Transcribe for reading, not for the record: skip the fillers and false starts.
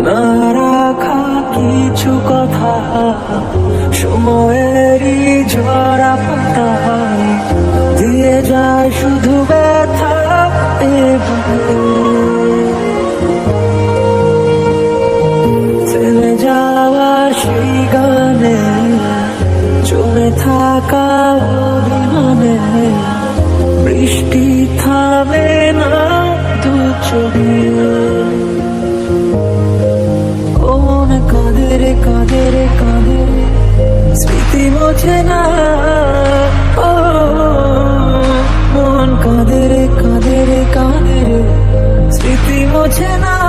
না রাখা কিছু কথা সময়েরই ঝরা পাতায় দিয়ে যায় শুধু ব্যথা। থেমে যাওয়া সেই গানে জমে থাকা অভিমানে বৃষ্টি থামে না দু চোখে। কাঁদে রে কাঁদে রে কাঁদে স্মৃতি মোছে না। ও মন কাঁদে রে কাঁদে রে কাঁদে রে স্মৃতি মোছে না।